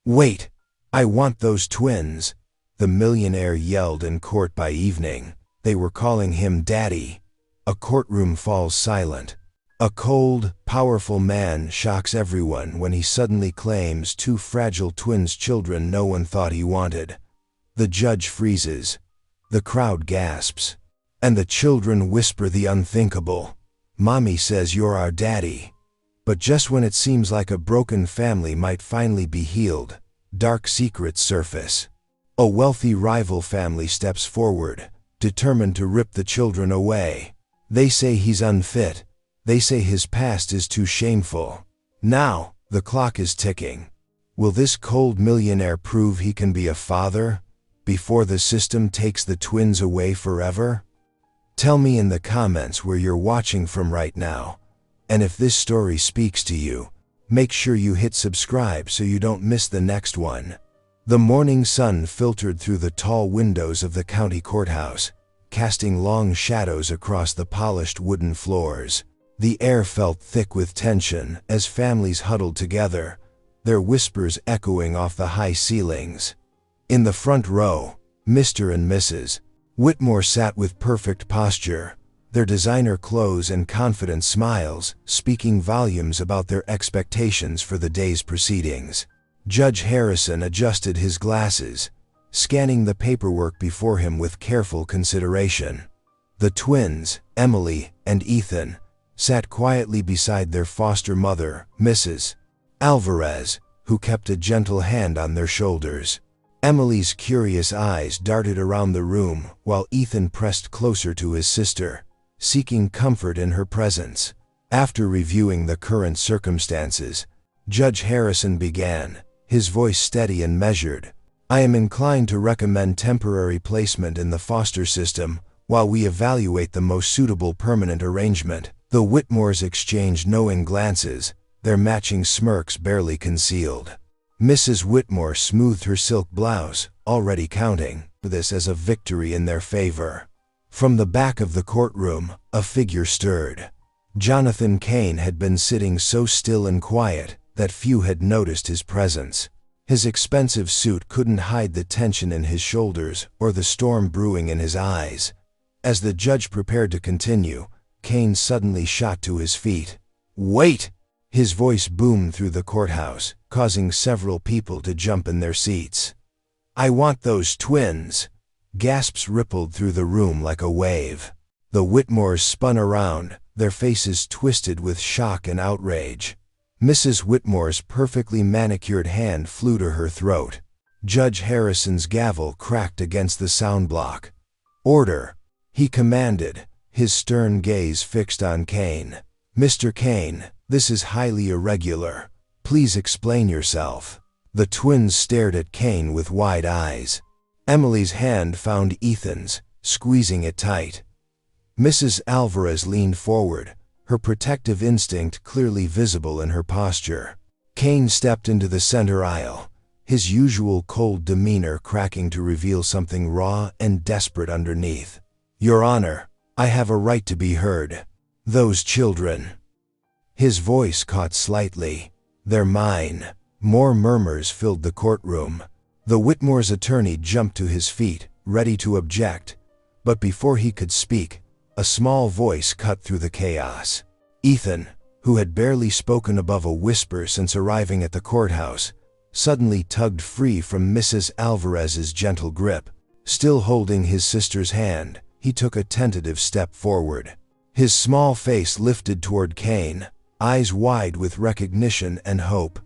"Wait! I want those twins!" the millionaire yelled in court by evening. They were calling him Daddy. A courtroom falls silent. A cold, powerful man shocks everyone when he suddenly claims two fragile twins, children no one thought he wanted. The judge freezes. The crowd gasps. And the children whisper the unthinkable. "Mommy says you're our daddy." But just when it seems like a broken family might finally be healed, dark secrets surface. A wealthy rival family steps forward, determined to rip the children away. They say he's unfit. They say his past is too shameful. Now, the clock is ticking. Will this cold millionaire prove he can be a father before the system takes the twins away forever? Tell me in the comments where you're watching from right now. And if this story speaks to you, make sure you hit subscribe so you don't miss the next one. The morning sun filtered through the tall windows of the county courthouse, casting long shadows across the polished wooden floors. The air felt thick with tension as families huddled together, their whispers echoing off the high ceilings. In the front row, Mr. and Mrs. Whitmore sat with perfect posture, their designer clothes and confident smiles speaking volumes about their expectations for the day's proceedings. Judge Harrison adjusted his glasses, scanning the paperwork before him with careful consideration. The twins, Emily and Ethan, sat quietly beside their foster mother, Mrs. Alvarez, who kept a gentle hand on their shoulders. Emily's curious eyes darted around the room while Ethan pressed closer to his sister, seeking comfort in her presence. After reviewing the current circumstances, Judge Harrison began, his voice steady and measured. "I am inclined to recommend temporary placement in the foster system while we evaluate the most suitable permanent arrangement." The Whitmores exchanged knowing glances, their matching smirks barely concealed. Mrs. Whitmore smoothed her silk blouse, already counting this as a victory in their favor. From the back of the courtroom, a figure stirred. Jonathan Kane had been sitting so still and quiet that few had noticed his presence. His expensive suit couldn't hide the tension in his shoulders or the storm brewing in his eyes. As the judge prepared to continue, Kane suddenly shot to his feet. "Wait!" His voice boomed through the courthouse, causing several people to jump in their seats. "I want those twins!" Gasps rippled through the room like a wave. The Whitmores spun around, their faces twisted with shock and outrage. Mrs. Whitmore's perfectly manicured hand flew to her throat. Judge Harrison's gavel cracked against the sound block. "Order!" he commanded, his stern gaze fixed on Kane. "Mr. Kane, this is highly irregular. Please explain yourself." The twins stared at Kane with wide eyes. Emily's hand found Ethan's, squeezing it tight. Mrs. Alvarez leaned forward, her protective instinct clearly visible in her posture. Kane stepped into the center aisle, his usual cold demeanor cracking to reveal something raw and desperate underneath. "Your Honor, I have a right to be heard. Those children." His voice caught slightly. "They're mine." More murmurs filled the courtroom. The Whitmore's attorney jumped to his feet, ready to object, but before he could speak, a small voice cut through the chaos. Ethan, who had barely spoken above a whisper since arriving at the courthouse, suddenly tugged free from Mrs. Alvarez's gentle grip. Still holding his sister's hand, he took a tentative step forward. His small face lifted toward Kane, eyes wide with recognition and hope.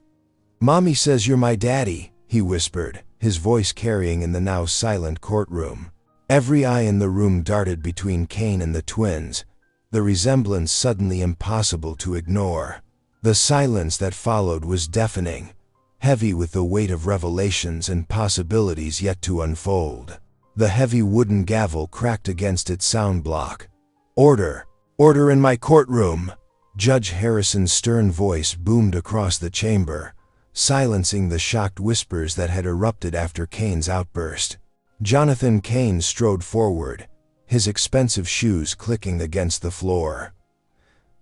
"Mommy says you're my daddy," he whispered, his voice carrying in the now silent courtroom. Every eye in the room darted between Kane and the twins, the resemblance suddenly impossible to ignore. The silence that followed was deafening, heavy with the weight of revelations and possibilities yet to unfold. The heavy wooden gavel cracked against its sound block. "Order! Order in my courtroom!" Judge Harrison's stern voice boomed across the chamber, silencing the shocked whispers that had erupted after Kane's outburst. Jonathan Kane strode forward, his expensive shoes clicking against the floor.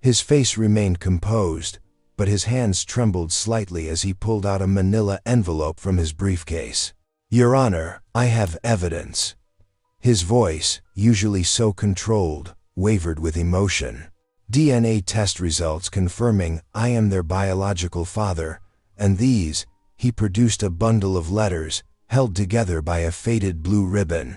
His face remained composed, but his hands trembled slightly as he pulled out a manila envelope from his briefcase. "Your Honor, I have evidence." His voice, usually so controlled, wavered with emotion. "DNA test results confirming I am their biological father, and these," he produced a bundle of letters, held together by a faded blue ribbon,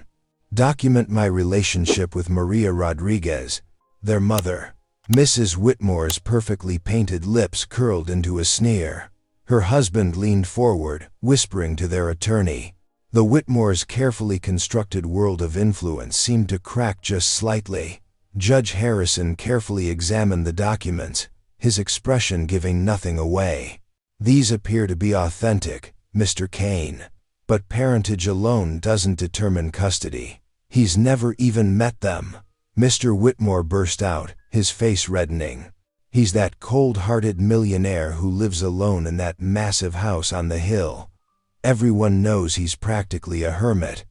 "document my relationship with Maria Rodriguez, their mother." Mrs. Whitmore's perfectly painted lips curled into a sneer. Her husband leaned forward, whispering to their attorney. The Whitmores' carefully constructed world of influence seemed to crack just slightly. Judge Harrison carefully examined the documents, his expression giving nothing away. "These appear to be authentic, Mr. Kane. But parentage alone doesn't determine custody. He's never even met them." Mr. Whitmore burst out, his face reddening. "He's that cold-hearted millionaire who lives alone in that massive house on the hill. Everyone knows he's practically a hermit.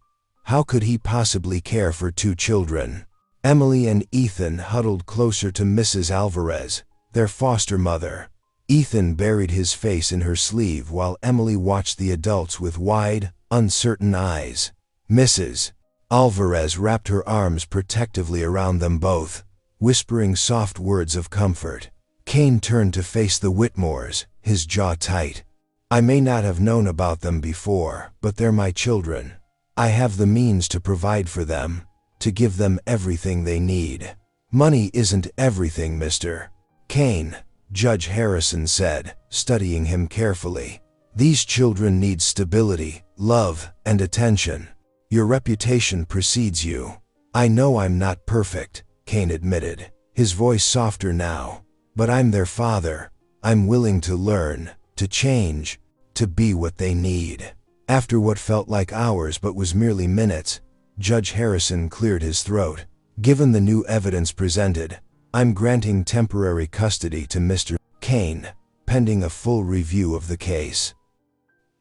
How could he possibly care for 2 children?" Emily and Ethan huddled closer to Mrs. Alvarez, their foster mother. Ethan buried his face in her sleeve while Emily watched the adults with wide, uncertain eyes. Mrs. Alvarez wrapped her arms protectively around them both, whispering soft words of comfort. Kane turned to face the Whitmores, his jaw tight. "I may not have known about them before, but they're my children. I have the means to provide for them, to give them everything they need." "Money isn't everything, Mr. Kane," Judge Harrison said, studying him carefully. "These children need stability, love, and attention. Your reputation precedes you." "I know I'm not perfect," Kane admitted, his voice softer now. "But I'm their father. I'm willing to learn, to change, to be what they need." After what felt like hours but was merely minutes, Judge Harrison cleared his throat. "Given the new evidence presented, I'm granting temporary custody to Mr. Kane, pending a full review of the case.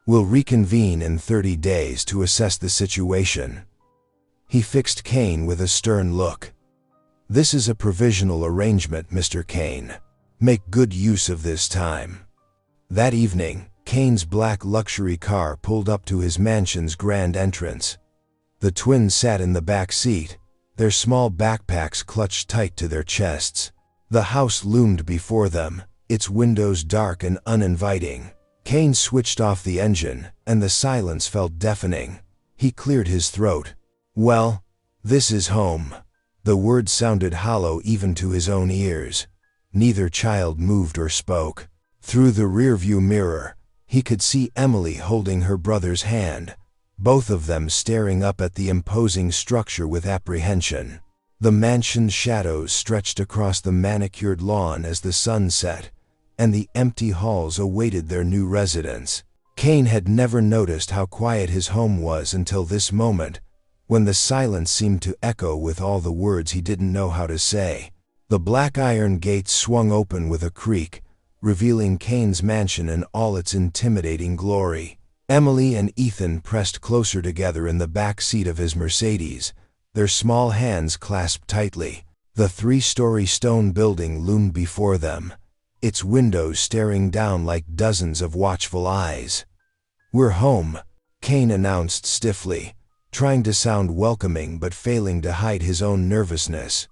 We'll reconvene in 30 days to assess the situation." He fixed Kane with a stern look. "This is a provisional arrangement, Mr. Kane. Make good use of this time." That evening, Kane's black luxury car pulled up to his mansion's grand entrance. The twins sat in the back seat, their small backpacks clutched tight to their chests. The house loomed before them, its windows dark and uninviting. Kane switched off the engine, and the silence felt deafening. He cleared his throat. "Well, this is home." The words sounded hollow even to his own ears. Neither child moved or spoke. Through the rearview mirror, he could see Emily holding her brother's hand, both of them staring up at the imposing structure with apprehension. The mansion's shadows stretched across the manicured lawn as the sun set, and the empty halls awaited their new residents. Kane had never noticed how quiet his home was until this moment, when the silence seemed to echo with all the words he didn't know how to say. The black iron gates swung open with a creak, revealing Kane's mansion in all its intimidating glory. Emily and Ethan pressed closer together in the back seat of his Mercedes, their small hands clasped tightly. The 3-story stone building loomed before them, its windows staring down like dozens of watchful eyes. "We're home," Kane announced stiffly, trying to sound welcoming but failing to hide his own nervousness.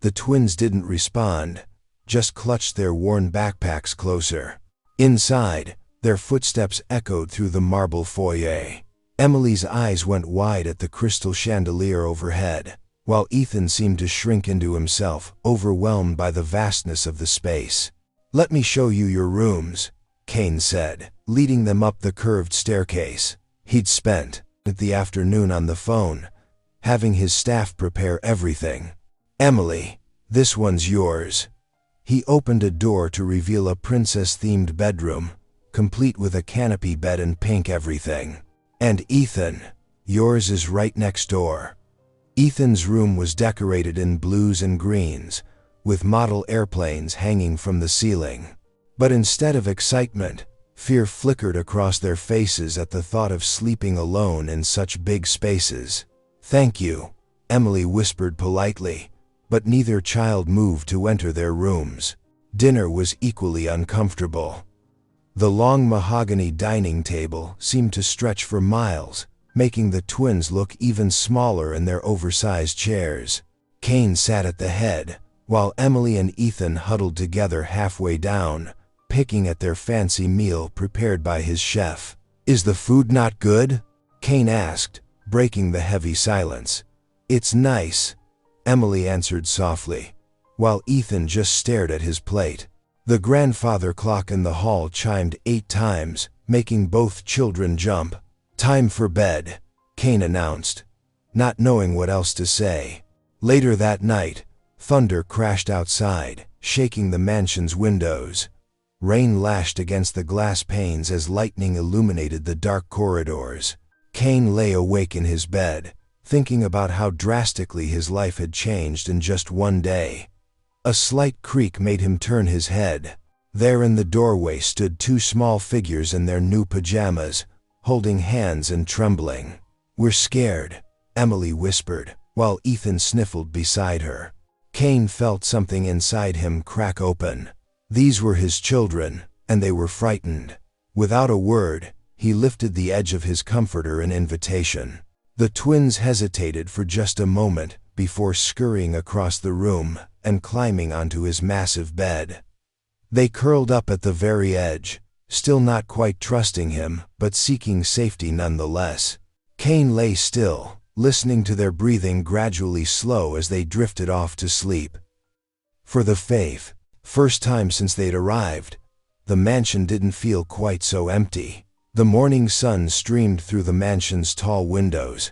The twins didn't respond, just clutched their worn backpacks closer. Inside, their footsteps echoed through the marble foyer. Emily's eyes went wide at the crystal chandelier overhead, while Ethan seemed to shrink into himself, overwhelmed by the vastness of the space. "Let me show you your rooms," Kane said, leading them up the curved staircase. He'd spent the afternoon on the phone, having his staff prepare everything. "Emily, this one's yours." He opened a door to reveal a princess-themed bedroom, complete with a canopy bed and pink everything. "And Ethan, yours is right next door." Ethan's room was decorated in blues and greens, with model airplanes hanging from the ceiling. But instead of excitement, fear flickered across their faces at the thought of sleeping alone in such big spaces. "Thank you," Emily whispered politely, but neither child moved to enter their rooms. Dinner was equally uncomfortable. The long mahogany dining table seemed to stretch for miles, making the twins look even smaller in their oversized chairs. Kane sat at the head, while Emily and Ethan huddled together halfway down, picking at their fancy meal prepared by his chef. "Is the food not good?" Kane asked, breaking the heavy silence. "It's nice," Emily answered softly, while Ethan just stared at his plate. The grandfather clock in the hall chimed 8 times, making both children jump. "Time for bed," Kane announced, not knowing what else to say. Later that night, thunder crashed outside, shaking the mansion's windows. Rain lashed against the glass panes as lightning illuminated the dark corridors. Kane lay awake in his bed, thinking about how drastically his life had changed in just one day. A slight creak made him turn his head. There in the doorway stood 2 small figures in their new pajamas, holding hands and trembling. "We're scared," Emily whispered, while Ethan sniffled beside her. Kane felt something inside him crack open. These were his children, and they were frightened. Without a word, he lifted the edge of his comforter in invitation. The twins hesitated for just a moment before scurrying across the room and climbing onto his massive bed. They curled up at the very edge, still not quite trusting him, but seeking safety nonetheless. Kane lay still, listening to their breathing gradually slow as they drifted off to sleep. For the first time since they'd arrived, the mansion didn't feel quite so empty. The morning sun streamed through the mansion's tall windows,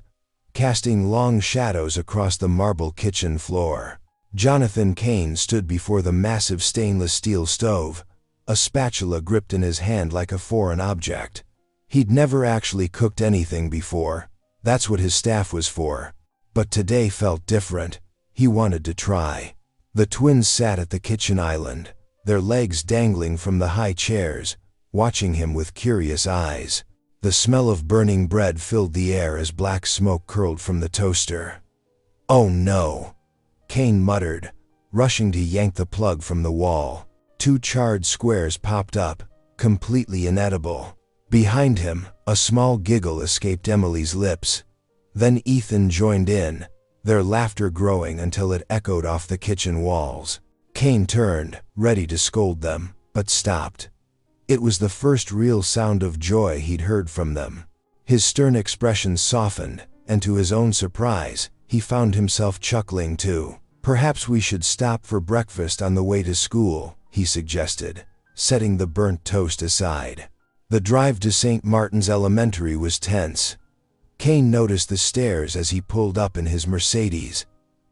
casting long shadows across the marble kitchen floor. Jonathan Kane stood before the massive stainless steel stove, a spatula gripped in his hand like a foreign object. He'd never actually cooked anything before. That's what his staff was for. But today felt different. He wanted to try. The twins sat at the kitchen island, their legs dangling from the high chairs, watching him with curious eyes. The smell of burning bread filled the air as black smoke curled from the toaster. "Oh no," Kane muttered, rushing to yank the plug from the wall. 2 charred squares popped up, completely inedible. Behind him, a small giggle escaped Emily's lips. Then Ethan joined in, their laughter growing until it echoed off the kitchen walls. Kane turned, ready to scold them, but stopped. It was the first real sound of joy he'd heard from them. His stern expression softened, and to his own surprise, he found himself chuckling too. "Perhaps we should stop for breakfast on the way to school," he suggested, setting the burnt toast aside. The drive to St. Martin's Elementary was tense. Kane noticed the stairs as he pulled up in his Mercedes.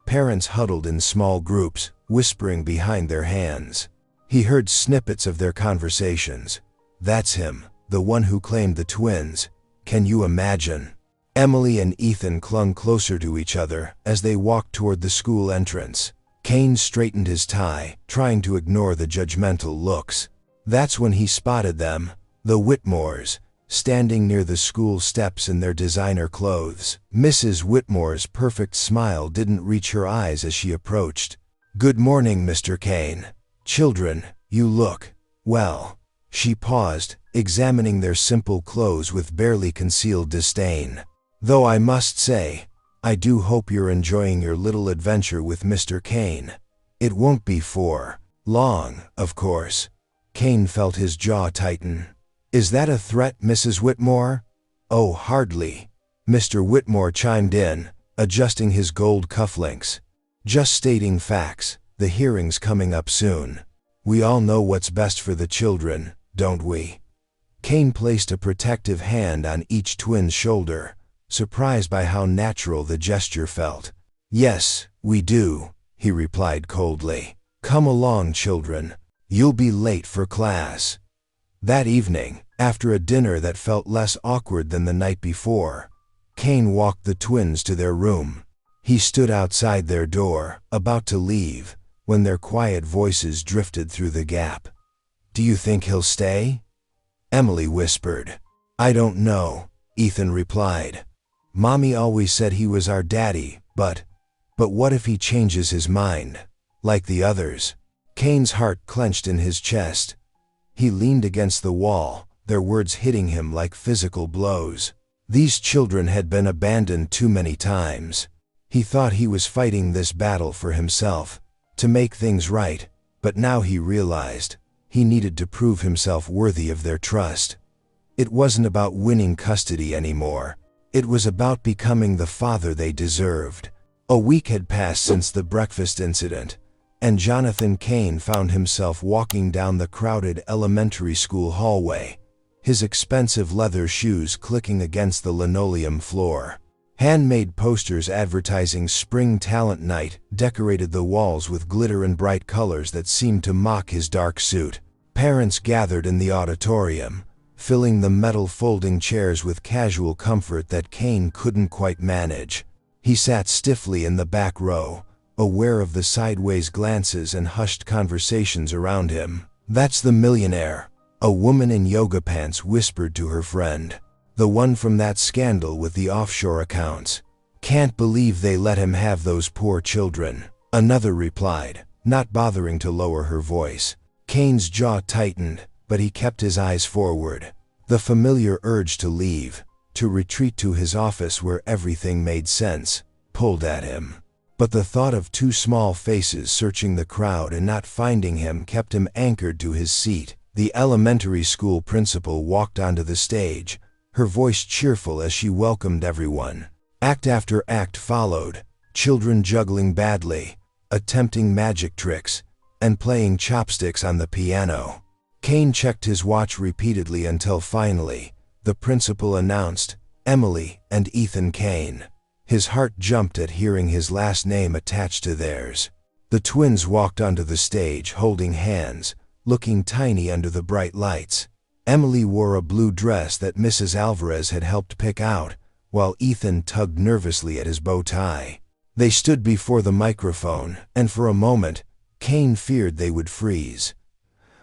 Parents huddled in small groups, whispering behind their hands. He heard snippets of their conversations. "That's him, the one who claimed the twins. Can you imagine?" Emily and Ethan clung closer to each other as they walked toward the school entrance. Kane straightened his tie, trying to ignore the judgmental looks. That's when he spotted them, the Whitmores, standing near the school steps in their designer clothes. Mrs. Whitmore's perfect smile didn't reach her eyes as she approached. "Good morning, Mr. Kane. Children, you look, well." She paused, examining their simple clothes with barely concealed disdain. "Though I must say, I do hope you're enjoying your little adventure with Mr. Kane. It won't be for long, of course." Kane felt his jaw tighten. "Is that a threat, Mrs. Whitmore?" "Oh, hardly," Mr. Whitmore chimed in, adjusting his gold cufflinks. "Just stating facts. The hearing's coming up soon. We all know what's best for the children, don't we?" Kane placed a protective hand on each twin's shoulder, surprised by how natural the gesture felt. "Yes, we do," he replied coldly. "Come along, children. You'll be late for class." That evening, after a dinner that felt less awkward than the night before, Kane walked the twins to their room. He stood outside their door, about to leave, when their quiet voices drifted through the gap. "Do you think he'll stay?" Emily whispered. "I don't know," Ethan replied. "Mommy always said he was our daddy, but what if he changes his mind, like the others?" Kane's heart clenched in his chest. He leaned against the wall, their words hitting him like physical blows. These children had been abandoned too many times. He thought he was fighting this battle for himself, to make things right, but now he realized he needed to prove himself worthy of their trust. It wasn't about winning custody anymore. It was about becoming the father they deserved. A week had passed since the breakfast incident, and Jonathan Kane found himself walking down the crowded elementary school hallway, his expensive leather shoes clicking against the linoleum floor. Handmade posters advertising Spring Talent Night decorated the walls with glitter and bright colors that seemed to mock his dark suit. Parents gathered in the auditorium, filling the metal folding chairs with casual comfort that Kane couldn't quite manage. He sat stiffly in the back row, aware of the sideways glances and hushed conversations around him. "That's the millionaire," a woman in yoga pants whispered to her friend. "The one from that scandal with the offshore accounts. Can't believe they let him have those poor children," another replied, not bothering to lower her voice. Kane's jaw tightened, but he kept his eyes forward. The familiar urge to leave, to retreat to his office where everything made sense, pulled at him. But the thought of two small faces searching the crowd and not finding him kept him anchored to his seat. The elementary school principal walked onto the stage, her voice cheerful as she welcomed everyone. Act after act followed, children juggling badly, attempting magic tricks, and playing chopsticks on the piano. Kane checked his watch repeatedly until finally, the principal announced, "Emily and Ethan Kane." His heart jumped at hearing his last name attached to theirs. The twins walked onto the stage holding hands, looking tiny under the bright lights. Emily wore a blue dress that Mrs. Alvarez had helped pick out, while Ethan tugged nervously at his bow tie. They stood before the microphone, and for a moment, Kane feared they would freeze.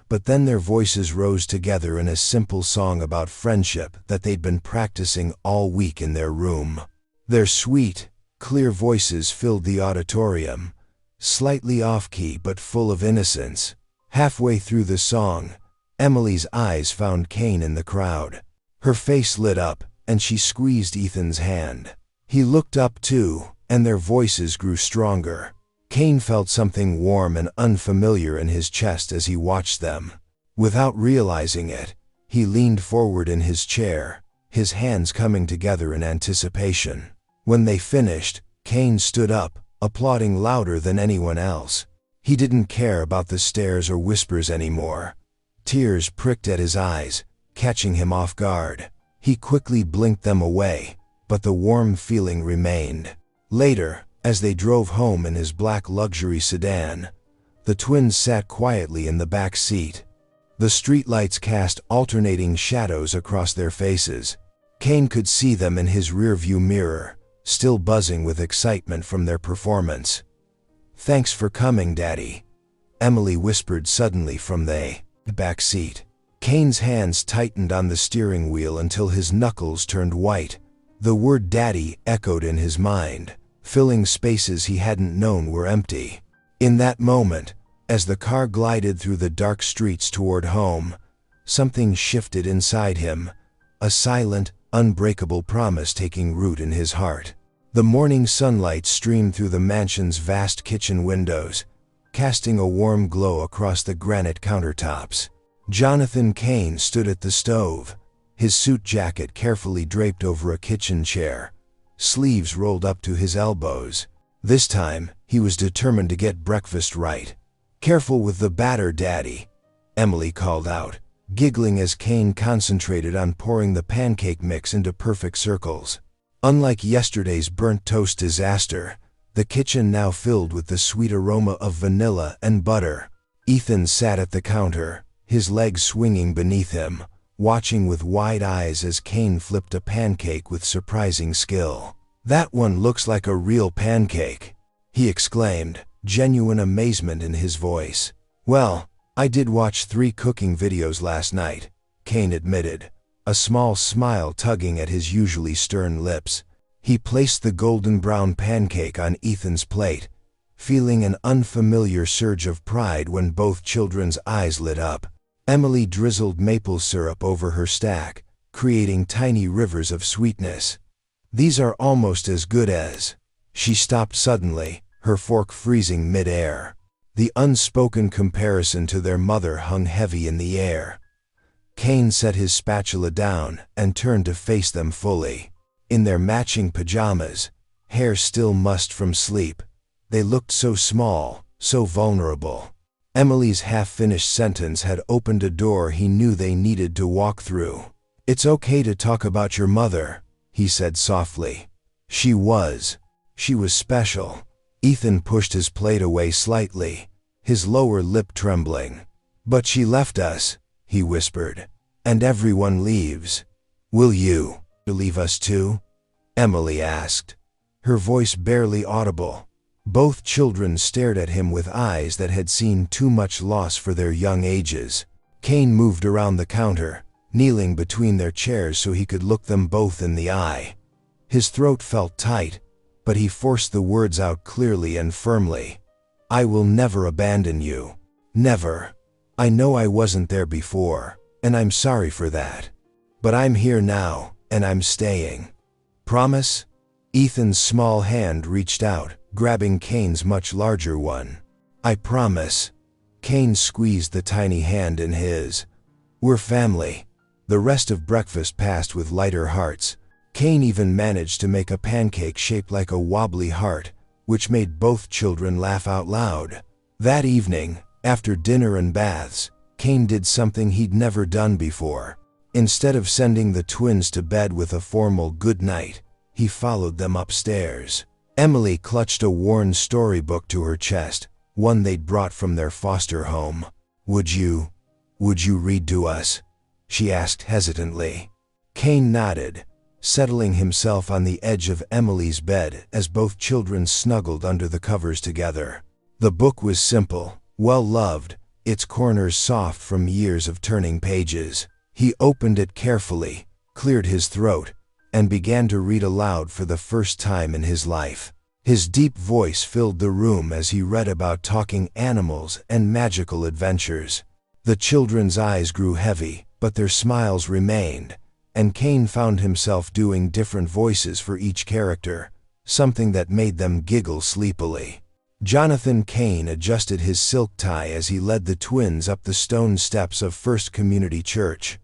But then their voices rose together in a simple song about friendship that they'd been practicing all week in their room. Their sweet, clear voices filled the auditorium, slightly off-key but full of innocence. Halfway through the song, Emily's eyes found Kane in the crowd. Her face lit up, and she squeezed Ethan's hand. He looked up too, and their voices grew stronger. Kane felt something warm and unfamiliar in his chest as he watched them. Without realizing it, he leaned forward in his chair, his hands coming together in anticipation. When they finished, Kane stood up, applauding louder than anyone else. He didn't care about the stares or whispers anymore. Tears pricked at his eyes, catching him off guard. He quickly blinked them away, but the warm feeling remained. Later, as they drove home in his black luxury sedan, the twins sat quietly in the back seat. The streetlights cast alternating shadows across their faces. Kane could see them in his rearview mirror, still buzzing with excitement from their performance. "Thanks for coming, Daddy," Emily whispered suddenly from the back seat. Kane's hands tightened on the steering wheel until his knuckles turned white. The word Daddy echoed in his mind, filling spaces he hadn't known were empty. In that moment, as the car glided through the dark streets toward home, something shifted inside him, a silent, unbreakable promise taking root in his heart. The morning sunlight streamed through the mansion's vast kitchen windows, casting a warm glow across the granite countertops. Jonathan Kane stood at the stove, his suit jacket carefully draped over a kitchen chair, sleeves rolled up to his elbows. This time, he was determined to get breakfast right. "Careful with the batter, Daddy," Emily called out, giggling as Kane concentrated on pouring the pancake mix into perfect circles. Unlike yesterday's burnt toast disaster, the kitchen now filled with the sweet aroma of vanilla and butter. Ethan sat at the counter, his legs swinging beneath him, watching with wide eyes as Kane flipped a pancake with surprising skill. "That one looks like a real pancake," he exclaimed, genuine amazement in his voice. "Well, I did watch 3 cooking videos last night," Kane admitted, a small smile tugging at his usually stern lips. He placed the golden brown pancake on Ethan's plate, feeling an unfamiliar surge of pride when both children's eyes lit up. Emily drizzled maple syrup over her stack, creating tiny rivers of sweetness. "These are almost as good as—" She stopped suddenly, her fork freezing mid-air. The unspoken comparison to their mother hung heavy in the air. Cain set his spatula down and turned to face them fully. In their matching pajamas, hair still mussed from sleep, they looked so small, so vulnerable. Emily's half-finished sentence had opened a door he knew they needed to walk through. "It's okay to talk about your mother," he said softly. She was special." Ethan pushed his plate away slightly, his lower lip trembling. "But she left us," he whispered. "And everyone leaves. Will you leave us too?" Emily asked, her voice barely audible. Both children stared at him with eyes that had seen too much loss for their young ages. Cain moved around the counter, kneeling between their chairs so he could look them both in the eye. His throat felt tight, but he forced the words out clearly and firmly. "I will never abandon you. Never. I know I wasn't there before, and I'm sorry for that. But I'm here now, and I'm staying. Promise?" Ethan's small hand reached out, grabbing Cain's much larger one. "I promise." Cain squeezed the tiny hand in his. "We're family." The rest of breakfast passed with lighter hearts. Cain even managed to make a pancake shaped like a wobbly heart, which made both children laugh out loud. That evening, after dinner and baths, Cain did something he'd never done before. Instead of sending the twins to bed with a formal good night, he followed them upstairs. Emily clutched a worn storybook to her chest, one they'd brought from their foster home. Would you read to us?" she asked hesitantly. Cain nodded, settling himself on the edge of Emily's bed as both children snuggled under the covers together. The book was simple, well-loved, its corners soft from years of turning pages. He opened it carefully, cleared his throat, and began to read aloud for the first time in his life. His deep voice filled the room as he read about talking animals and magical adventures. The children's eyes grew heavy, but their smiles remained, and Cain found himself doing different voices for each character, something that made them giggle sleepily. Jonathan Cain adjusted his silk tie as he led the twins up the stone steps of First Community Church.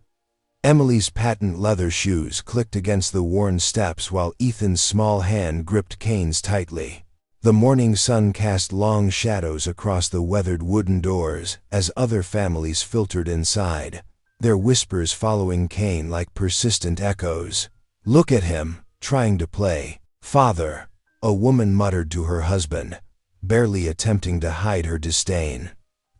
Emily's patent leather shoes clicked against the worn steps while Ethan's small hand gripped Cain's tightly. The morning sun cast long shadows across the weathered wooden doors as other families filtered inside, their whispers following Cain like persistent echoes. "Look at him, trying to play, father," a woman muttered to her husband, barely attempting to hide her disdain.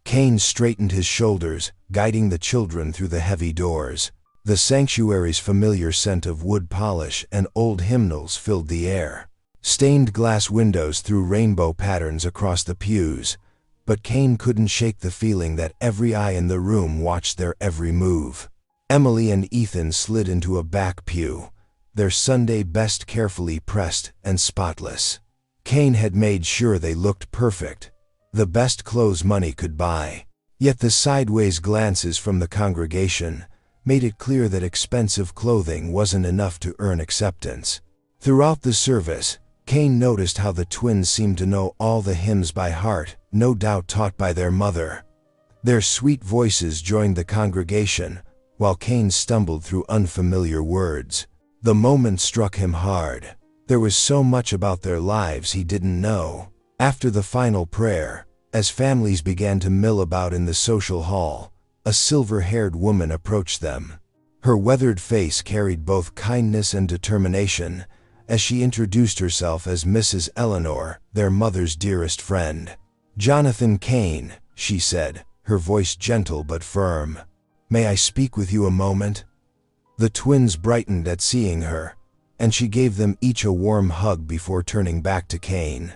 Cain straightened his shoulders, guiding the children through the heavy doors. The sanctuary's familiar scent of wood polish and old hymnals filled the air. Stained glass windows threw rainbow patterns across the pews, but Cain couldn't shake the feeling that every eye in the room watched their every move. Emily and Ethan slid into a back pew, their Sunday best carefully pressed and spotless. Cain had made sure they looked perfect, the best clothes money could buy. Yet the sideways glances from the congregation made it clear that expensive clothing wasn't enough to earn acceptance. Throughout the service, Cain noticed how the twins seemed to know all the hymns by heart, no doubt taught by their mother. Their sweet voices joined the congregation, while Cain stumbled through unfamiliar words. The moment struck him hard. There was so much about their lives he didn't know. After the final prayer, as families began to mill about in the social hall, a silver-haired woman approached them. Her weathered face carried both kindness and determination, as she introduced herself as Mrs. Eleanor, their mother's dearest friend. "Jonathan Cain," she said, her voice gentle but firm. "May I speak with you a moment?" The twins brightened at seeing her, and she gave them each a warm hug before turning back to Cain.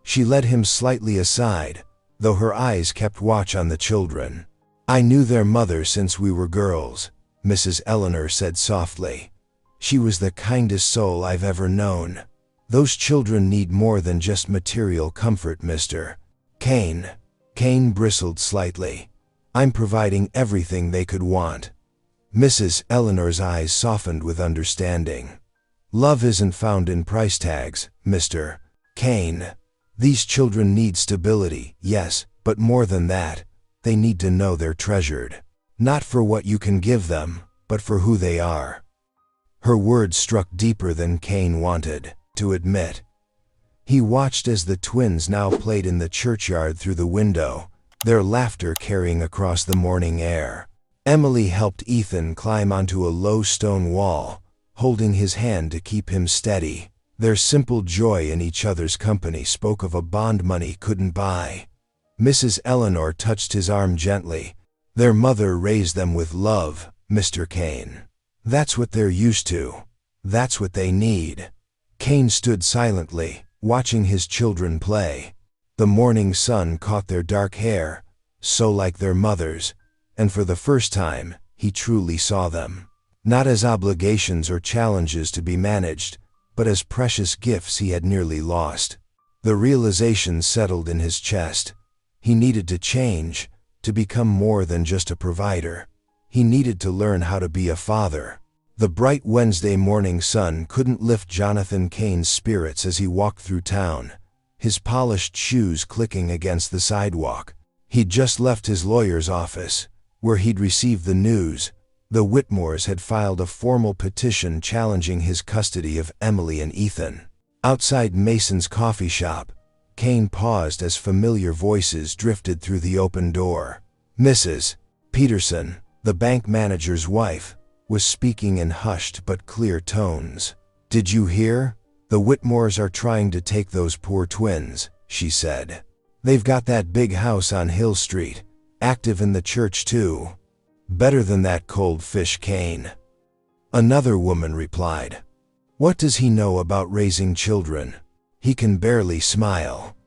She led him slightly aside, though her eyes kept watch on the children. "I knew their mother since we were girls," Mrs. Eleanor said softly. "She was the kindest soul I've ever known." Those children need more than just material comfort, Mr. Kane. Kane bristled slightly. I'm providing everything they could want. Mrs. Eleanor's eyes softened with understanding. Love isn't found in price tags, Mr. Kane. These children need stability, yes, but more than that, they need to know they're treasured. Not for what you can give them, but for who they are. Her words struck deeper than Kane wanted to admit. He watched as the twins now played in the churchyard through the window, their laughter carrying across the morning air. Emily helped Ethan climb onto a low stone wall, holding his hand to keep him steady. Their simple joy in each other's company spoke of a bond money couldn't buy. Mrs. Eleanor touched his arm gently. Their mother raised them with love, Mr. Kane. That's what they're used to. That's what they need. Kane stood silently, watching his children play. The morning sun caught their dark hair, so like their mother's, and for the first time, he truly saw them. Not as obligations or challenges to be managed, but as precious gifts he had nearly lost. The realization settled in his chest. He needed to change, to become more than just a provider. He needed to learn how to be a father. The bright Wednesday morning sun couldn't lift Jonathan Kane's spirits as he walked through town, his polished shoes clicking against the sidewalk. He'd just left his lawyer's office, where he'd received the news. The Whitmores had filed a formal petition challenging his custody of Emily and Ethan. Outside Mason's coffee shop, Kane paused as familiar voices drifted through the open door. Mrs. Peterson, the bank manager's wife, was speaking in hushed but clear tones. "Did you hear? The Whitmores are trying to take those poor twins," she said. "They've got that big house on Hill Street, active in the church too. Better than that cold fish, Kane." Another woman replied. "What does he know about raising children? He can barely smile."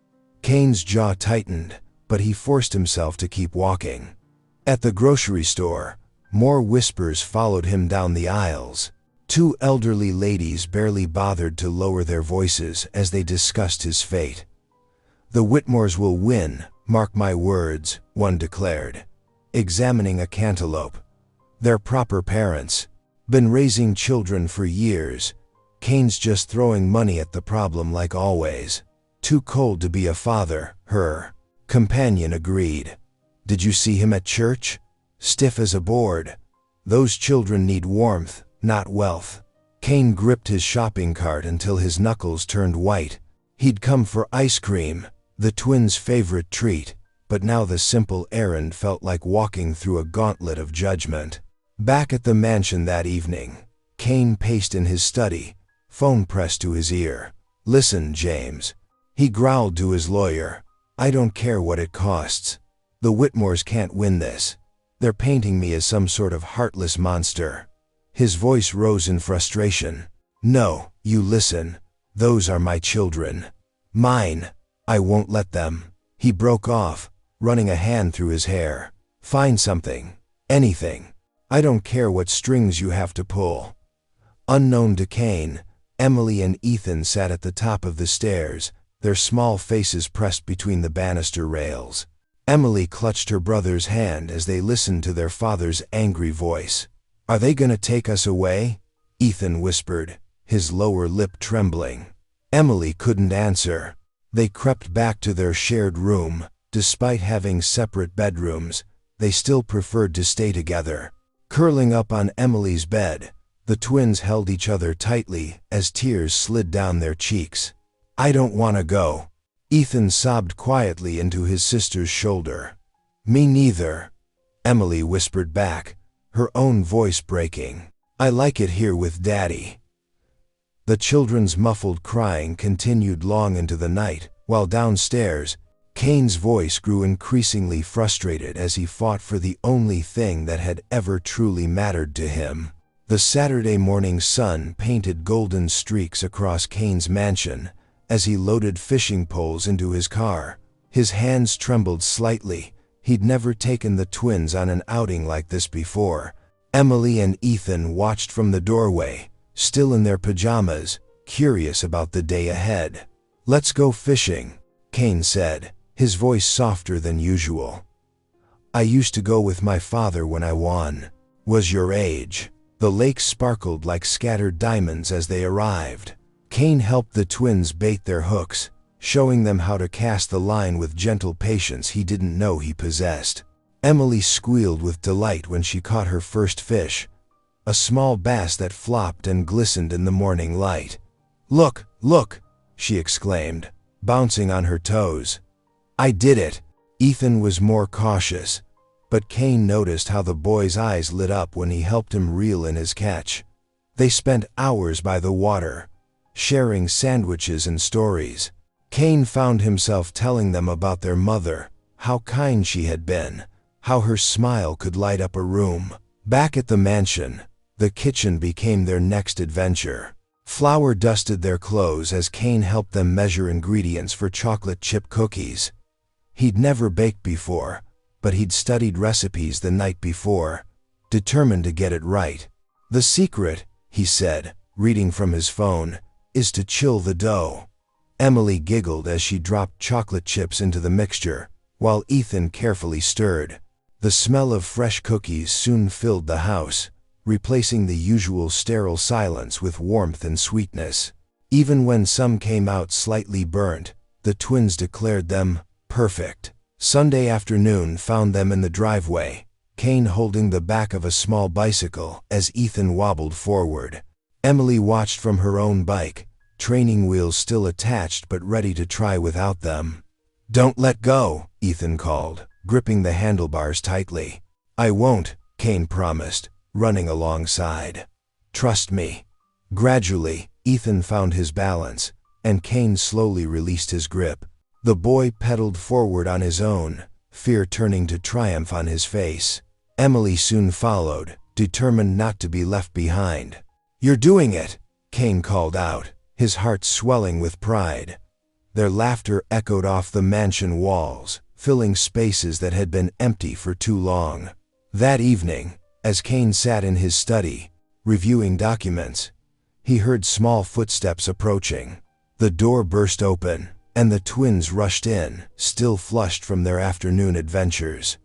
Kane's jaw tightened, but he forced himself to keep walking. At the grocery store, more whispers followed him down the aisles. Two elderly ladies barely bothered to lower their voices as they discussed his fate. "The Whitmores will win, mark my words," one declared, examining a cantaloupe. "They're proper parents. Been raising children for years. Kane's just throwing money at the problem like always. Too cold to be a father," her companion agreed. "Did you see him at church? Stiff as a board. Those children need warmth, not wealth." Kane gripped his shopping cart until his knuckles turned white. He'd come for ice cream, the twins' favorite treat, but now the simple errand felt like walking through a gauntlet of judgment. Back at the mansion that evening, Kane paced in his study, phone pressed to his ear. "Listen, James," he growled to his lawyer. "I don't care what it costs. The Whitmores can't win this. They're painting me as some sort of heartless monster." His voice rose in frustration. "No, you listen. Those are my children. Mine. I won't let them." He broke off, running a hand through his hair. "Find something. Anything. I don't care what strings you have to pull." Unknown to Kane, Emily and Ethan sat at the top of the stairs, their small faces pressed between the banister rails. Emily clutched her brother's hand as they listened to their father's angry voice. "Are they gonna take us away?" Ethan whispered, his lower lip trembling. Emily couldn't answer. They crept back to their shared room. Despite having separate bedrooms, they still preferred to stay together. Curling up on Emily's bed, the twins held each other tightly as tears slid down their cheeks. "I don't want to go." Ethan sobbed quietly into his sister's shoulder. "Me neither," Emily whispered back, her own voice breaking. "I like it here with Daddy." The children's muffled crying continued long into the night, while downstairs, Kane's voice grew increasingly frustrated as he fought for the only thing that had ever truly mattered to him. The Saturday morning sun painted golden streaks across Kane's mansion as he loaded fishing poles into his car. His hands trembled slightly. He'd never taken the twins on an outing like this before. Emily and Ethan watched from the doorway, still in their pajamas, curious about the day ahead. "Let's go fishing," Cain said, his voice softer than usual. "I used to go with my father when I was your age." The lake sparkled like scattered diamonds as they arrived. Cain helped the twins bait their hooks, showing them how to cast the line with gentle patience he didn't know he possessed. Emily squealed with delight when she caught her first fish, a small bass that flopped and glistened in the morning light. "Look, look!" she exclaimed, bouncing on her toes. "I did it!" Ethan was more cautious, but Cain noticed how the boy's eyes lit up when he helped him reel in his catch. They spent hours by the water, sharing sandwiches and stories. Cain found himself telling them about their mother, how kind she had been, how her smile could light up a room. Back at the mansion, the kitchen became their next adventure. Flour dusted their clothes as Cain helped them measure ingredients for chocolate chip cookies. He'd never baked before, but he'd studied recipes the night before, determined to get it right. "The secret," he said, reading from his phone, "is to chill the dough." Emily giggled as she dropped chocolate chips into the mixture, while Ethan carefully stirred. The smell of fresh cookies soon filled the house, replacing the usual sterile silence with warmth and sweetness. Even when some came out slightly burnt, the twins declared them perfect. Sunday afternoon found them in the driveway, Cain holding the back of a small bicycle as Ethan wobbled forward. Emily watched from her own bike, training wheels still attached but ready to try without them. "Don't let go," Ethan called, gripping the handlebars tightly. "I won't," Cain promised, running alongside. "Trust me." Gradually, Ethan found his balance, and Cain slowly released his grip. The boy pedaled forward on his own, fear turning to triumph on his face. Emily soon followed, determined not to be left behind. "You're doing it," Cain called out, his heart swelling with pride. Their laughter echoed off the mansion walls, filling spaces that had been empty for too long. That evening, as Cain sat in his study, reviewing documents, he heard small footsteps approaching. The door burst open, and the twins rushed in, still flushed from their afternoon adventures.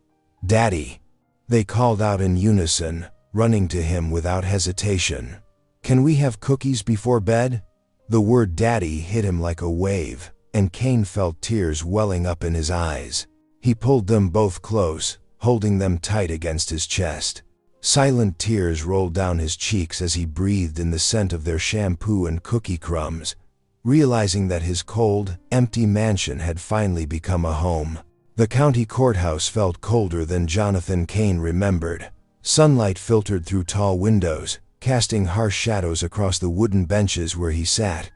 "Daddy!" they called out in unison, running to him without hesitation. "Can we have cookies before bed?" The word "daddy" hit him like a wave, and Cain felt tears welling up in his eyes. He pulled them both close, holding them tight against his chest. Silent tears rolled down his cheeks as he breathed in the scent of their shampoo and cookie crumbs, realizing that his cold, empty mansion had finally become a home. The county courthouse felt colder than Jonathan Cain remembered. Sunlight filtered through tall windows, casting harsh shadows across the wooden benches where he sat,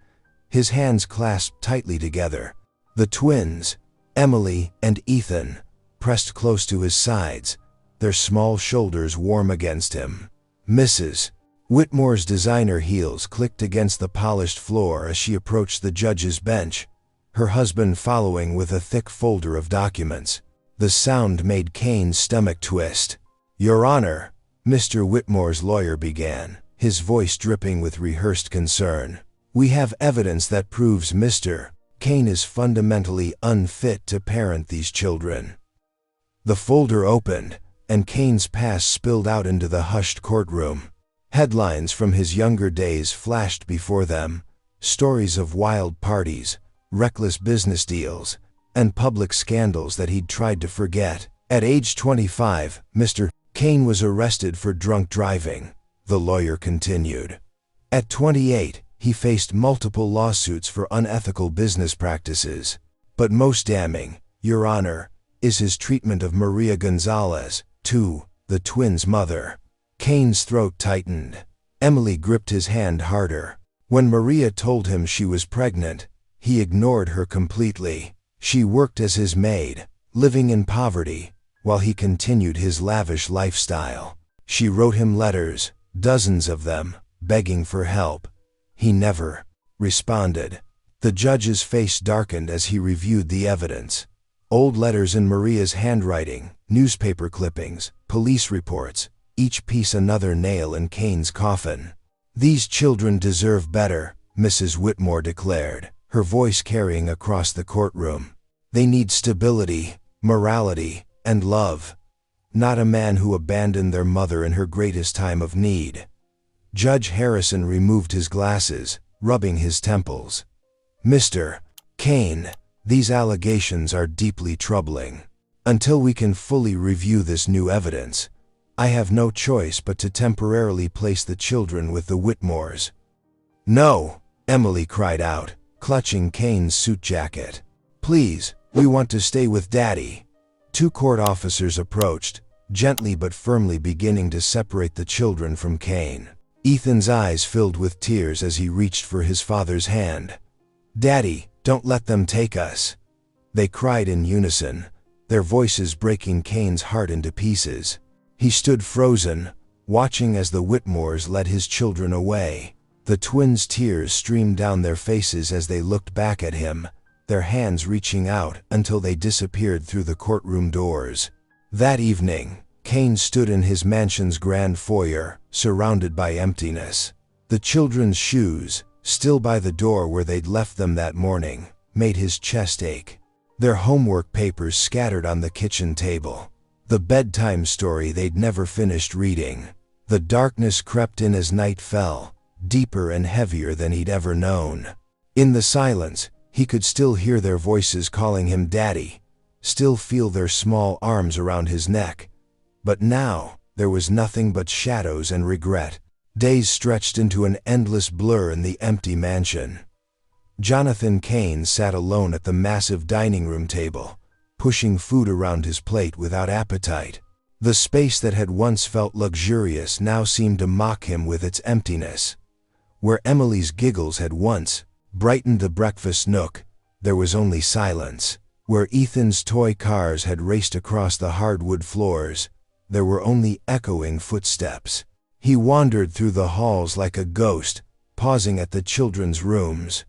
his hands clasped tightly together. The twins, Emily and Ethan, pressed close to his sides, their small shoulders warm against him. Mrs. Whitmore's designer heels clicked against the polished floor as she approached the judge's bench, her husband following with a thick folder of documents. The sound made Cain's stomach twist. "Your Honor," Mr. Whitmore's lawyer began, his voice dripping with rehearsed concern, "we have evidence that proves Mr. Cain is fundamentally unfit to parent these children." The folder opened, and Cain's past spilled out into the hushed courtroom. Headlines from his younger days flashed before them, stories of wild parties, reckless business deals, and public scandals that he'd tried to forget. At age 25, Mr. Cain was arrested for drunk driving, the lawyer continued. At 28, he faced multiple lawsuits for unethical business practices. But most damning, Your Honor, is his treatment of Maria Gonzalez, too, the twins' mother. Cain's throat tightened. Emily gripped his hand harder. When Maria told him she was pregnant, he ignored her completely. She worked as his maid, living in poverty, while he continued his lavish lifestyle. She wrote him letters, dozens of them, begging for help. He never responded. The judge's face darkened as he reviewed the evidence. Old letters in Maria's handwriting, newspaper clippings, police reports, each piece another nail in Cain's coffin. "These children deserve better," Mrs. Whitmore declared, her voice carrying across the courtroom. They need stability, morality, and love. Not a man who abandoned their mother in her greatest time of need. Judge Harrison removed his glasses, rubbing his temples. Mr. Kane, these allegations are deeply troubling. Until we can fully review this new evidence, I have no choice but to temporarily place the children with the Whitmores. No, Emily cried out, clutching Kane's suit jacket. Please, we want to stay with Daddy. Two court officers approached, gently but firmly beginning to separate the children from Kane. Ethan's eyes filled with tears as he reached for his father's hand. Daddy, don't let them take us. They cried in unison, their voices breaking Kane's heart into pieces. He stood frozen, watching as the Whitmores led his children away. The twins' tears streamed down their faces as they looked back at him, their hands reaching out until they disappeared through the courtroom doors. That evening, Kane stood in his mansion's grand foyer, surrounded by emptiness. The children's shoes, still by the door where they'd left them that morning, made his chest ache. Their homework papers scattered on the kitchen table. The bedtime story they'd never finished reading. The darkness crept in as night fell, deeper and heavier than he'd ever known. In the silence, he could still hear their voices calling him Daddy, still feel their small arms around his neck. But now, there was nothing but shadows and regret. Days stretched into an endless blur in the empty mansion. Jonathan Kane sat alone at the massive dining room table, pushing food around his plate without appetite. The space that had once felt luxurious now seemed to mock him with its emptiness. Where Emily's giggles had once brightened the breakfast nook, there was only silence. Where Ethan's toy cars had raced across the hardwood floors, there were only echoing footsteps. He wandered through the halls like a ghost, pausing at the children's rooms.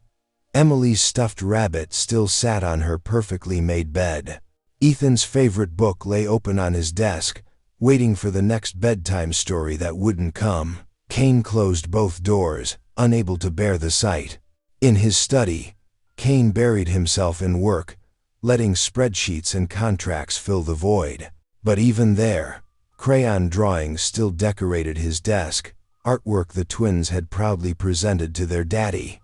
Emily's stuffed rabbit still sat on her perfectly made bed. Ethan's favorite book lay open on his desk, waiting for the next bedtime story that wouldn't come. Kane closed both doors, unable to bear the sight. In his study, Kane buried himself in work, letting spreadsheets and contracts fill the void. But even there, crayon drawings still decorated his desk, artwork the twins had proudly presented to their daddy.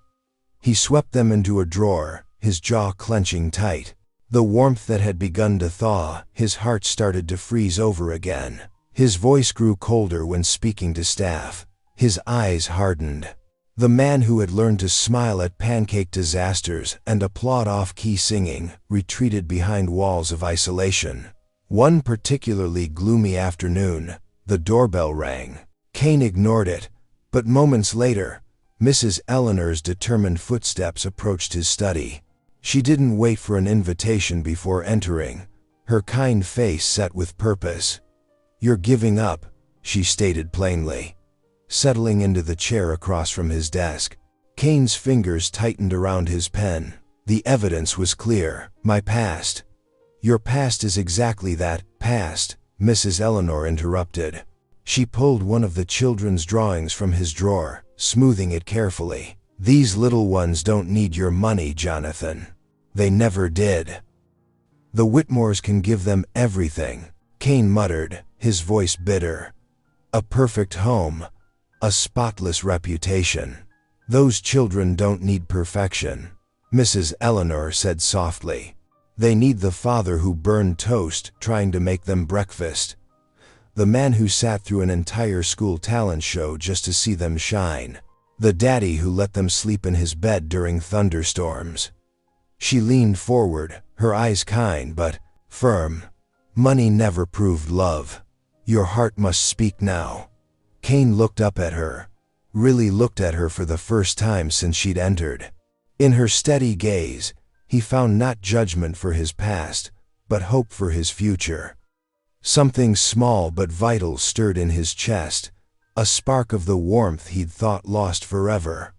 He swept them into a drawer, his jaw clenching tight. The warmth that had begun to thaw, his heart started to freeze over again. His voice grew colder when speaking to staff. His eyes hardened. The man who had learned to smile at pancake disasters and applaud off-key singing retreated behind walls of isolation. One particularly gloomy afternoon, the doorbell rang. Kane ignored it, but moments later, Mrs. Eleanor's determined footsteps approached his study. She didn't wait for an invitation before entering, her kind face set with purpose. "You're giving up," she stated plainly. Settling into the chair across from his desk, Kane's fingers tightened around his pen. The evidence was clear. "My past." "Your past is exactly that, past," Mrs. Eleanor interrupted. She pulled one of the children's drawings from his drawer, smoothing it carefully. "These little ones don't need your money, Jonathan. They never did. The Whitmores can give them everything," Kane muttered, his voice bitter. "A perfect home, a spotless reputation. Those children don't need perfection," Mrs. Eleanor said softly. "They need the father who burned toast trying to make them breakfast. The man who sat through an entire school talent show just to see them shine. The daddy who let them sleep in his bed during thunderstorms." She leaned forward, her eyes kind but firm. "Money never proved love. Your heart must speak now." Kane looked up at her, really looked at her for the first time since she'd entered. In her steady gaze, he found not judgment for his past, but hope for his future. Something small but vital stirred in his chest, a spark of the warmth he'd thought lost forever.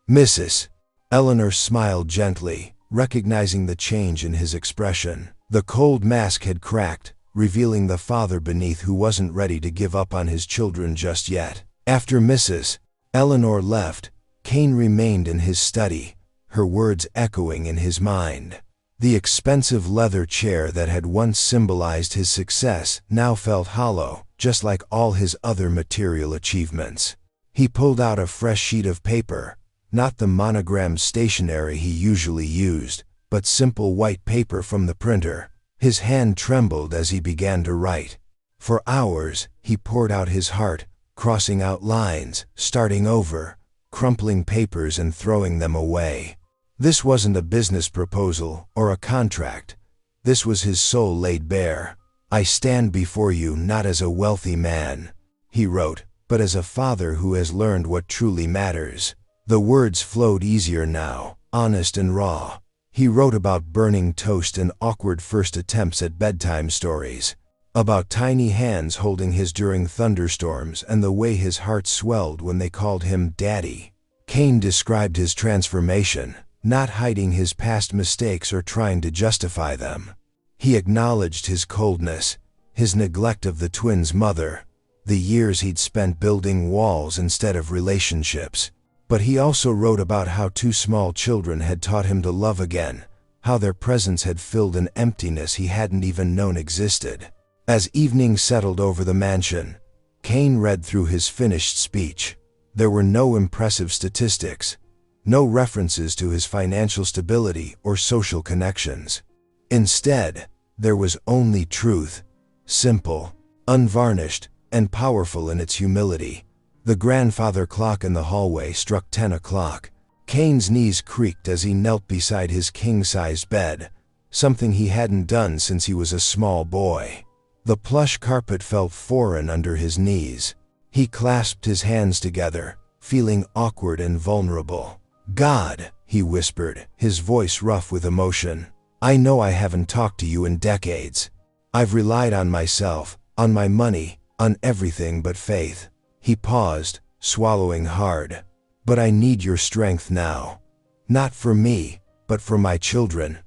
"Mrs. Eleanor smiled gently, recognizing the change in his expression. The cold mask had cracked, revealing the father beneath who wasn't ready to give up on his children just yet. After Mrs. Eleanor left, Kane remained in his study, her words echoing in his mind. The expensive leather chair that had once symbolized his success now felt hollow, just like all his other material achievements. He pulled out a fresh sheet of paper, not the monogrammed stationery he usually used, but simple white paper from the printer. His hand trembled as he began to write. For hours, he poured out his heart, crossing out lines, starting over, crumpling papers and throwing them away. This wasn't a business proposal or a contract. This was his soul laid bare. "I stand before you not as a wealthy man," he wrote, "but as a father who has learned what truly matters." The words flowed easier now, honest and raw. He wrote about burning toast and awkward first attempts at bedtime stories, about tiny hands holding his during thunderstorms and the way his heart swelled when they called him Daddy. Kane described his transformation, not hiding his past mistakes or trying to justify them. He acknowledged his coldness, his neglect of the twins' mother, the years he'd spent building walls instead of relationships. But he also wrote about how two small children had taught him to love again, how their presence had filled an emptiness he hadn't even known existed. As evening settled over the mansion, Kane read through his finished speech. There were no impressive statistics, no references to his financial stability or social connections. Instead, there was only truth, simple, unvarnished, and powerful in its humility. The grandfather clock in the hallway struck 10 o'clock. Kane's knees creaked as he knelt beside his king-sized bed, something he hadn't done since he was a small boy. The plush carpet felt foreign under his knees. He clasped his hands together, feeling awkward and vulnerable. "God," he whispered, his voice rough with emotion, "I know I haven't talked to you in decades. I've relied on myself, on my money, on everything but faith." He paused, swallowing hard. "But I need your strength now. Not for me, but for my children.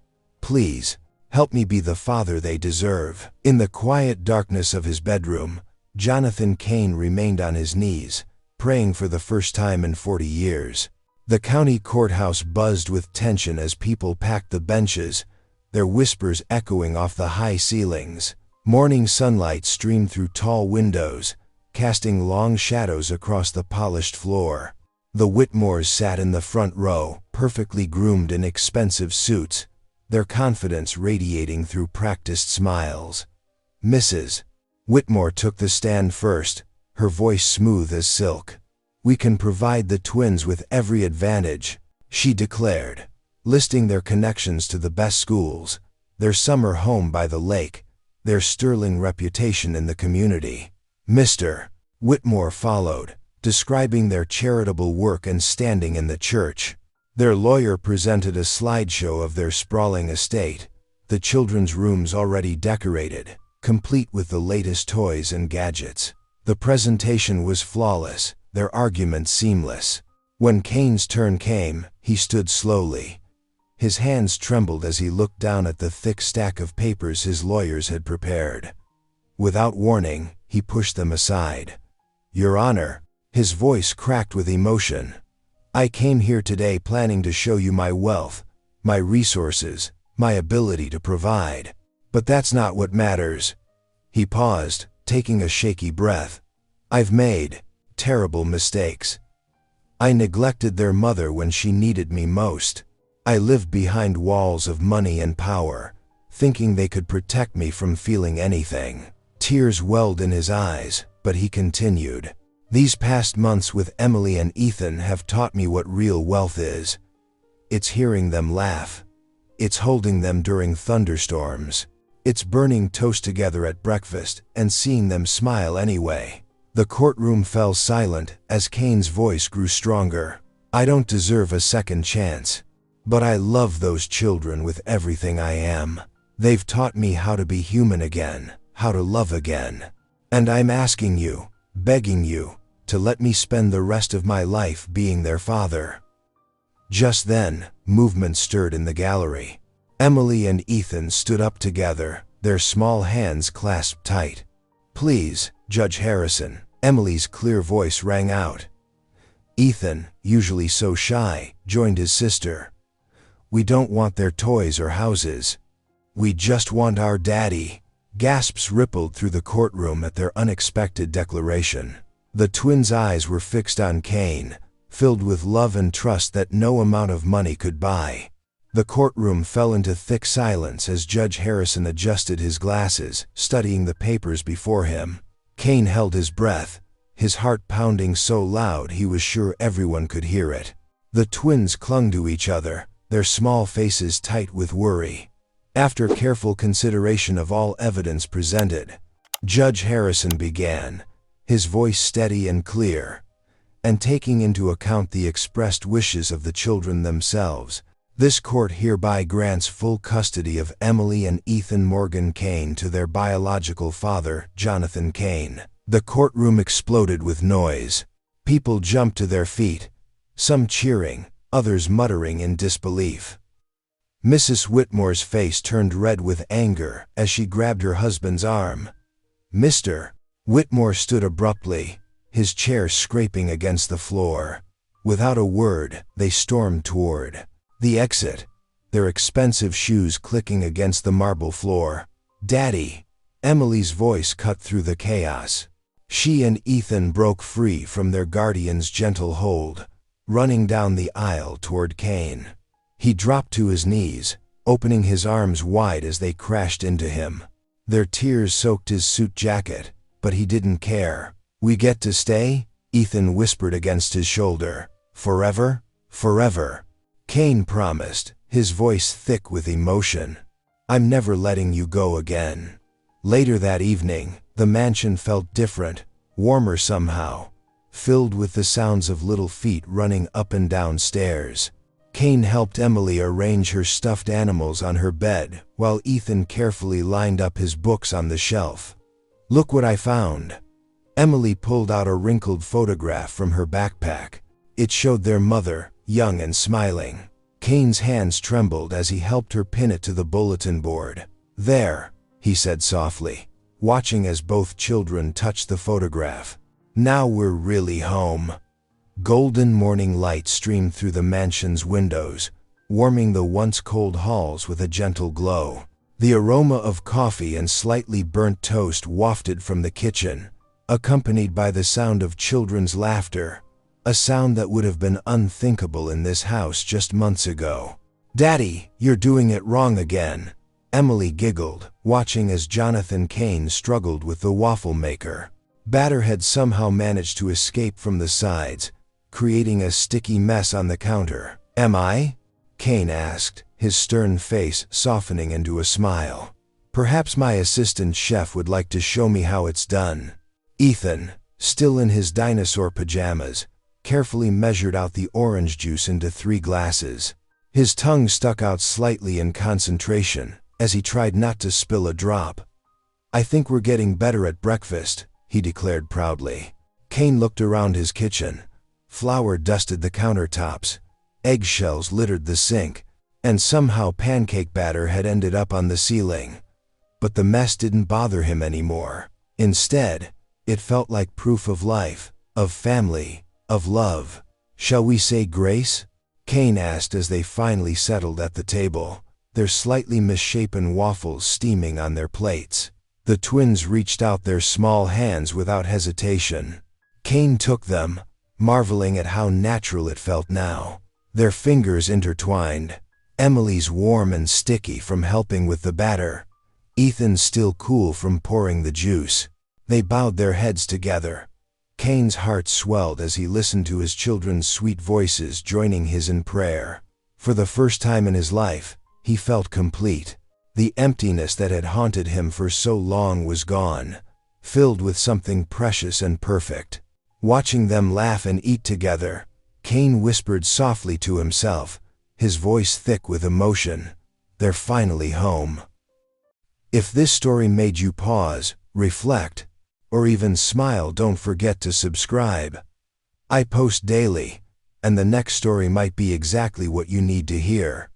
Please, help me be the father they deserve." In the quiet darkness of his bedroom, Jonathan Kane remained on his knees, praying for the first time in 40 years. The county courthouse buzzed with tension as people packed the benches, their whispers echoing off the high ceilings. Morning sunlight streamed through tall windows, casting long shadows across the polished floor. The Whitmores sat in the front row, perfectly groomed in expensive suits, their confidence radiating through practiced smiles. Mrs. Whitmore took the stand first, her voice smooth as silk. "We can provide the twins with every advantage," she declared, listing their connections to the best schools, their summer home by the lake, their sterling reputation in the community. Mr. Whitmore followed, describing their charitable work and standing in the church. Their lawyer presented a slideshow of their sprawling estate, the children's rooms already decorated, complete with the latest toys and gadgets. The presentation was flawless, their argument seamless. When Kane's turn came, he stood slowly. His hands trembled as he looked down at the thick stack of papers his lawyers had prepared. Without warning, he pushed them aside. "Your Honor," his voice cracked with emotion, "I came here today planning to show you my wealth, my resources, my ability to provide. But that's not what matters." He paused, taking a shaky breath. "I've made terrible mistakes. I neglected their mother when she needed me most. I lived behind walls of money and power, thinking they could protect me from feeling anything." Tears welled in his eyes, but he continued. "These past months with Emily and Ethan have taught me what real wealth is. It's hearing them laugh. It's holding them during thunderstorms. It's burning toast together at breakfast and seeing them smile anyway." The courtroom fell silent as Kane's voice grew stronger. "I don't deserve a second chance, but I love those children with everything I am. They've taught me how to be human again, how to love again. And I'm asking you, begging you, to let me spend the rest of my life being their father." Just then, movement stirred in the gallery. Emily and Ethan stood up together, their small hands clasped tight. "Please, Judge Harrison," Emily's clear voice rang out. Ethan, usually so shy, joined his sister. "We don't want their toys or houses. We just want our daddy." Gasps rippled through the courtroom at their unexpected declaration. The twins' eyes were fixed on Cain, filled with love and trust that no amount of money could buy. The courtroom fell into thick silence as Judge Harrison adjusted his glasses, studying the papers before him. Cain held his breath, his heart pounding so loud he was sure everyone could hear it. The twins clung to each other, their small faces tight with worry. After careful consideration of all evidence presented, Judge Harrison began, his voice steady and clear. "And taking into account the expressed wishes of the children themselves, this court hereby grants full custody of Emily and Ethan Morgan Cain to their biological father, Jonathan Cain." The courtroom exploded with noise. People jumped to their feet, some cheering, others muttering in disbelief. Mrs. Whitmore's face turned red with anger as she grabbed her husband's arm. "Mr." Whitmore stood abruptly, his chair scraping against the floor. Without a word, they stormed toward the exit, their expensive shoes clicking against the marble floor. "Daddy!" Emily's voice cut through the chaos. She and Ethan broke free from their guardian's gentle hold, running down the aisle toward Cain. He dropped to his knees, opening his arms wide as they crashed into him. Their tears soaked his suit jacket, but he didn't care. "We get to stay?" Ethan whispered against his shoulder. "Forever? Forever," Cain promised, his voice thick with emotion. "I'm never letting you go again." Later that evening, the mansion felt different, warmer somehow, filled with the sounds of little feet running up and down stairs. Cain helped Emily arrange her stuffed animals on her bed, while Ethan carefully lined up his books on the shelf. "Look what I found." Emily pulled out a wrinkled photograph from her backpack. It showed their mother, young and smiling. Cain's hands trembled as he helped her pin it to the bulletin board. "There," he said softly, watching as both children touched the photograph. "Now we're really home." Golden morning light streamed through the mansion's windows, warming the once cold halls with a gentle glow. The aroma of coffee and slightly burnt toast wafted from the kitchen, accompanied by the sound of children's laughter, a sound that would have been unthinkable in this house just months ago. "Daddy, you're doing it wrong again," Emily giggled, watching as Jonathan Cain struggled with the waffle maker. Batter had somehow managed to escape from the sides, creating a sticky mess on the counter. "Am I?" Cain asked, his stern face softening into a smile. "Perhaps my assistant chef would like to show me how it's done." Ethan, still in his dinosaur pajamas, carefully measured out the orange juice into 3 glasses. His tongue stuck out slightly in concentration as he tried not to spill a drop. "I think we're getting better at breakfast," he declared proudly. Cain looked around his kitchen. Flour dusted the countertops, eggshells littered the sink, and somehow pancake batter had ended up on the ceiling. But the mess didn't bother him anymore. Instead, it felt like proof of life, of family, of love. "Shall we say grace?" Cain asked as they finally settled at the table, their slightly misshapen waffles steaming on their plates. The twins reached out their small hands without hesitation. Cain took them, marveling at how natural it felt now. Their fingers intertwined, Emily's warm and sticky from helping with the batter, Ethan's still cool from pouring the juice. They bowed their heads together. Cain's heart swelled as he listened to his children's sweet voices joining his in prayer. For the first time in his life, he felt complete. The emptiness that had haunted him for so long was gone, filled with something precious and perfect. Watching them laugh and eat together, Cain whispered softly to himself, his voice thick with emotion, "They're finally home." If this story made you pause, reflect, or even smile, don't forget to subscribe. I post daily, and the next story might be exactly what you need to hear.